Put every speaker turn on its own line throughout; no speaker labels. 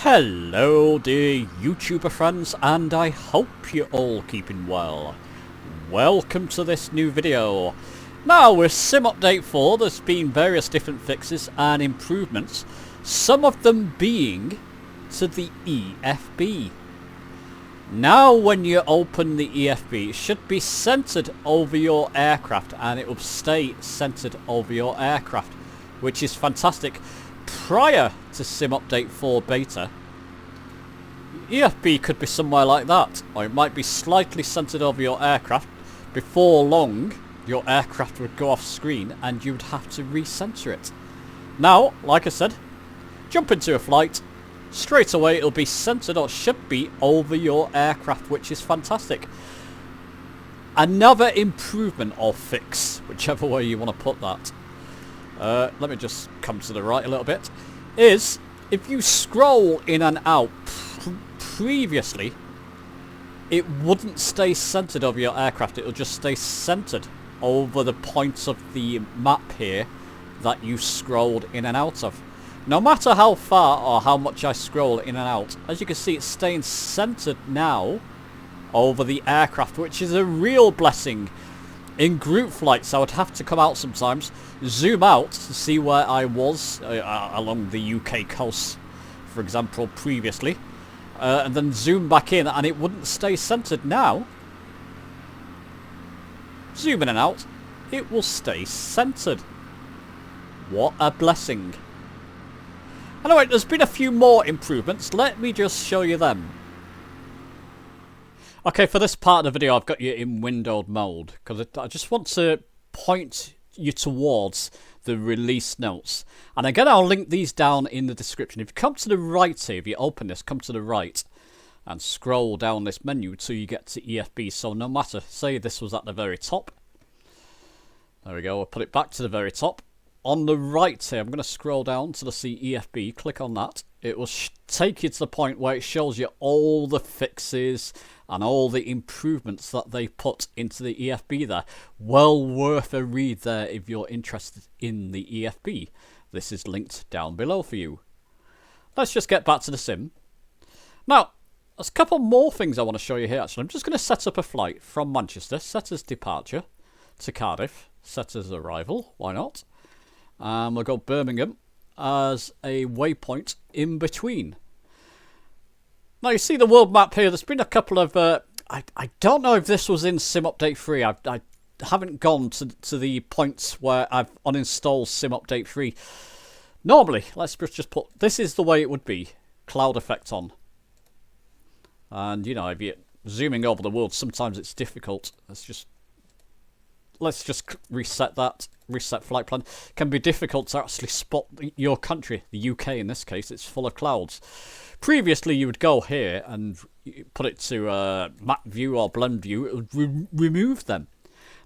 Hello dear YouTuber friends, and I hope you're all keeping well. Welcome to this new video. Now with Sim Update 4 there's been various different fixes and improvements, some of them being to the EFB. Now when you open the EFB it should be centered over your aircraft, and it will stay centered over your aircraft, which is fantastic. Prior to Sim Update 4 beta, EFB could be somewhere like that, or it might be slightly centered over your aircraft. Before long your aircraft would go off screen and you would have to recenter it. Now, like I said, jump into a flight, straight away it'll be centered, or should be, over your aircraft, which is fantastic. Another improvement or fix, whichever way you want to put that, let me just come to the right a little bit, is if you scroll in and out, previously it wouldn't stay centered over your aircraft, it will just stay centered over the points of the map here that you scrolled in and out of. No matter how far or how much I scroll in and out, as you can see it's staying centered now over the aircraft, which is a real blessing. In group flights I would have to come out sometimes, zoom out to see where I was along the UK coast, for example, previously, and then zoom back in and it wouldn't stay centered. Now, zoom in and out, it will stay centered. What a blessing. Anyway, there's been a few more improvements, let me just show you them. Okay, for this part of the video I've got you in windowed mode, because I just want to point you towards the release notes. And again, I'll link these down in the description. If you come to the right here, if you open this, come to the right and scroll down this menu till you get to EFB. So no matter, say this was at the very top. There we go, I'll put it back to the very top. On the right here, I'm going to scroll down to the EFB, click on that. It will take you to the point where it shows you all the fixes and all the improvements that they put into the EFB there. Well worth a read there if you're interested in the EFB. This is linked down below for you. Let's just get back to the sim. Now, there's a couple more things I want to show you here actually. I'm just going to set up a flight from Manchester, set as departure, to Cardiff, set as arrival, why not? We'll go Birmingham as a waypoint in between. Now you see the world map here, there's been a couple of, I don't know if this was in Sim Update 3, I haven't gone to the points where I've uninstalled Sim Update 3. Normally, let's just put, this is the way it would be, cloud effect on. And you know, if you're zooming over the world, sometimes it's difficult. Let's just reset that, reset flight plan. It can be difficult to actually spot your country, the UK in this case, it's full of clouds. Previously you would go here and put it to map view or blend view, it would remove them.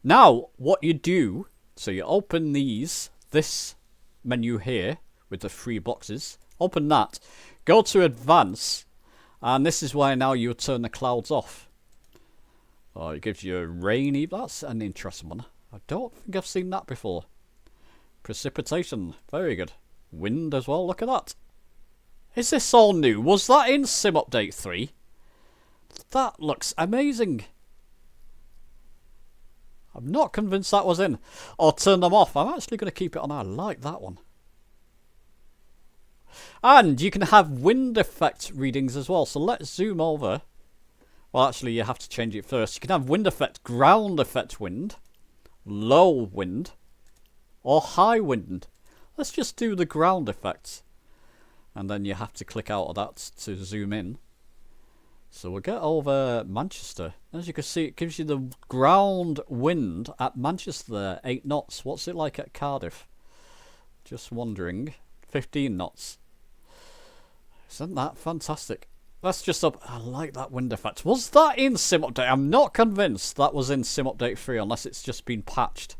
Now what you do, so you open this menu here with the three boxes, open that, go to advance, and this is where now you would turn the clouds off. Oh, it gives you a rainy, that's an interesting one. I don't think I've seen that before. Precipitation, very good. Wind as well, look at that. Is this all new? Was that in Sim Update 3? That looks amazing. I'm not convinced that was in. Or turn them off. I'm actually going to keep it on. I like that one. And you can have wind effect readings as well. So let's zoom over. Well, actually, you have to change it first. You can have wind effect, ground effect wind, low wind, or high wind. Let's just do the ground effect. And then you have to click out of that to zoom in. So we'll get over Manchester. As you can see, it gives you the ground wind at Manchester there, 8 knots. What's it like at Cardiff? Just wondering. 15 knots. Isn't that fantastic? let's just up. I like that wind effect. Was that in Sim Update? I'm not convinced that was in Sim Update 3 unless it's just been patched.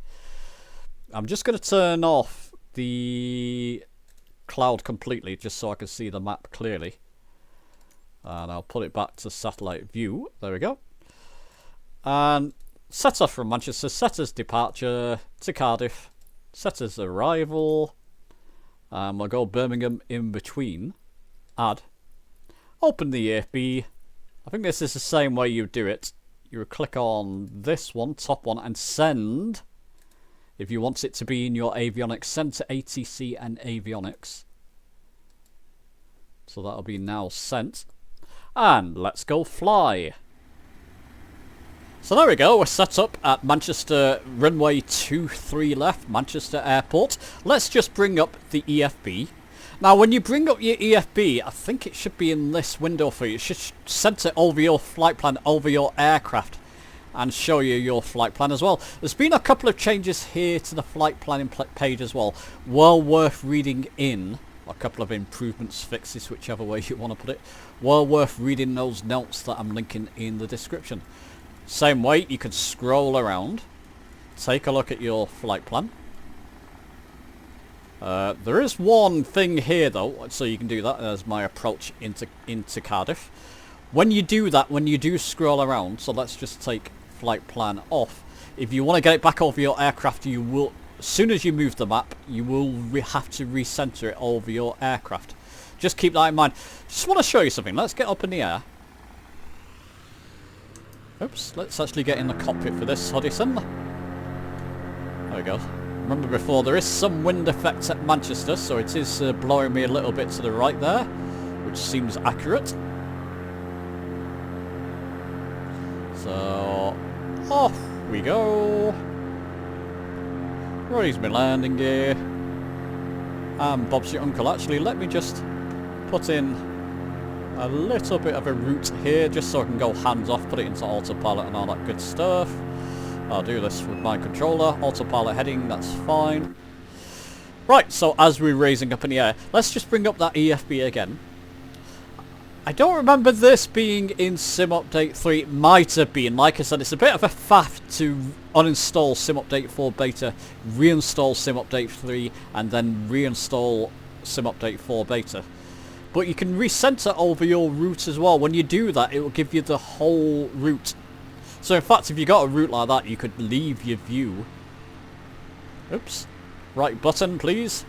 I'm just going to turn off the cloud completely just so I can see the map clearly. And I'll put it back to satellite view. There we go. And set off from Manchester. Set as departure to Cardiff. Set as arrival. And we'll go Birmingham in between. Add. Open the EFB. I think this is the same way you do it. You click on this one, top one, and send. If you want it to be in your avionics, send to ATC and avionics. So that'll be now sent. And let's go fly. So there we go, we're set up at Manchester runway 23 left, Manchester Airport. Let's just bring up the EFB. Now when you bring up your EFB, I think it should be in this window for you. It should center over your flight plan, over your aircraft, and show you your flight plan as well. There's been a couple of changes here to the flight planning page as well. Well worth reading in. A couple of improvements, fixes, whichever way you want to put it. Well worth reading those notes that I'm linking in the description. Same way, you can scroll around, take a look at your flight plan. There is one thing here though, so you can do that as my approach into Cardiff. When you do that, when you do scroll around, so let's just take flight plan off. If you want to get it back over your aircraft, you will, as soon as you move the map, you will have to recenter it over your aircraft. Just keep that in mind. Just want to show you something. Let's get up in the air. Oops, let's actually get in the cockpit for this, Hodgson. There we go. Remember before, there is some wind effect at Manchester, so it is blowing me a little bit to the right there, which seems accurate. So, off we go. Raise my landing gear. And Bob's your uncle. Actually, let me just put in a little bit of a route here, just so I can go hands off, put it into autopilot and all that good stuff. I'll do this with my controller. Autopilot heading, that's fine. Right, so as we're raising up in the air, let's just bring up that EFB again. I don't remember this being in Sim Update 3. It might have been. Like I said, it's a bit of a faff to uninstall Sim Update 4 beta, reinstall Sim Update 3, and then reinstall Sim Update 4 beta. But you can recenter over your route as well. When you do that, it will give you the whole route. So in fact, if you got a route like that, you could leave your view. Oops. Right button, please.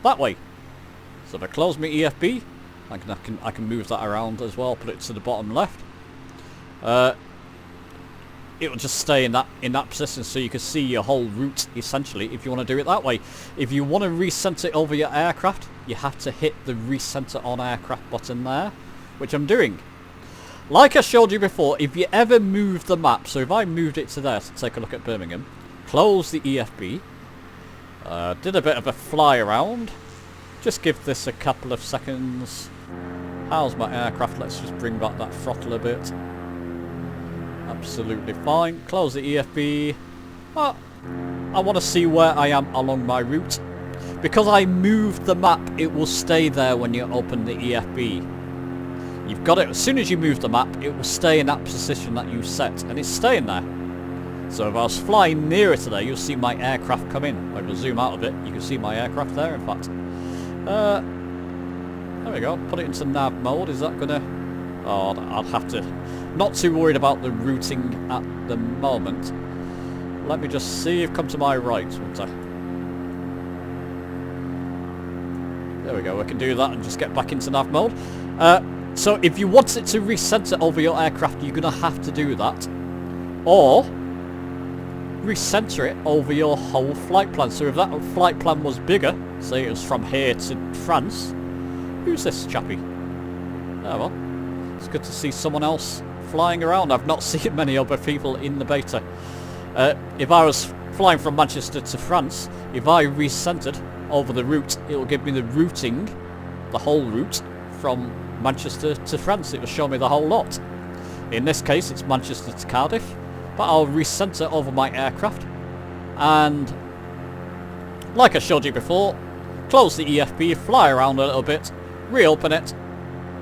That way. So if I close my EFB, I can move that around as well. Put it to the bottom left. It will just stay in that position, so you can see your whole route essentially. If you want to do it that way, if you want to recenter it over your aircraft, you have to hit the recenter on aircraft button there, which I'm doing. Like I showed you before, if you ever move the map, so if I moved it to there to take a look at Birmingham, close the EFB, did a bit of a fly around, just give this a couple of seconds. How's my aircraft? Let's just bring back that throttle a bit. Absolutely fine. Close the EFB. I want to see where I am along my route. Because I moved the map, it will stay there when you open the EFB. You've got it, as soon as you move the map, it will stay in that position that you set, and it's staying there. So if I was flying nearer to there, you'll see my aircraft come in. I will zoom out of it, you can see my aircraft there, in fact. There we go, put it into nav mode. Is that gonna... Oh, I'll have to... Not too worried about the routing at the moment. Let me just see if come to my right, won't I? There we go, we can do that and just get back into nav mode. So if you want it to recenter over your aircraft, you're going to have to do that. Or recenter it over your whole flight plan. So if that flight plan was bigger, say it was from here to France, who's this chappie? Oh well, it's good to see someone else flying around. I've not seen many other people in the beta. If I was flying from Manchester to France, if I recentered over the route, it will give me the routing, the whole route from Manchester to France. It will show me the whole lot. In this case, it's Manchester to Cardiff, but I'll recenter over my aircraft, and like I showed you before, close the EFB, fly around a little bit, reopen it.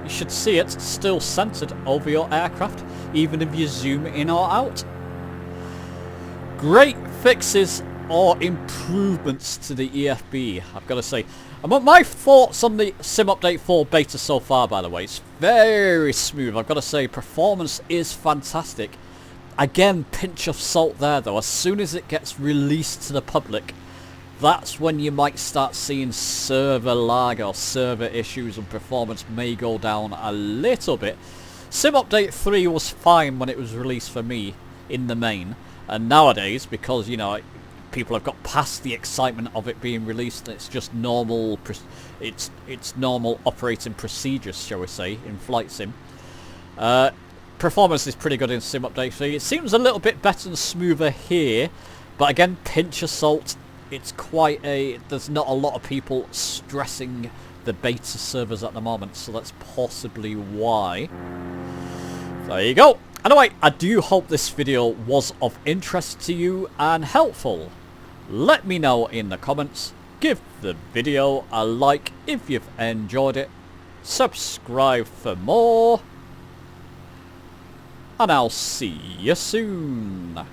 you should see it still centered over your aircraft, even if you zoom in or out. Great fixes or improvements to the EFB, I've got to say. And my thoughts on the Sim Update 4 beta so far, by the way, it's very smooth. I've got to say, performance is fantastic. Again, pinch of salt there though. As soon as it gets released to the public, that's when you might start seeing server lag or server issues, and performance may go down a little bit. Sim Update 3 was fine when it was released for me in the main, and nowadays, because you know people have got past the excitement of it being released, it's just normal. It's normal operating procedures, shall we say, in flight sim. Performance is pretty good in Sim Update 3. It seems a little bit better and smoother here, but again, pinch of salt. It's quite a... There's not a lot of people stressing the beta servers at the moment, so that's possibly why. There you go. Anyway, I do hope this video was of interest to you and helpful. Let me know in the comments. Give the video a like if you've enjoyed it. Subscribe for more. And I'll see you soon.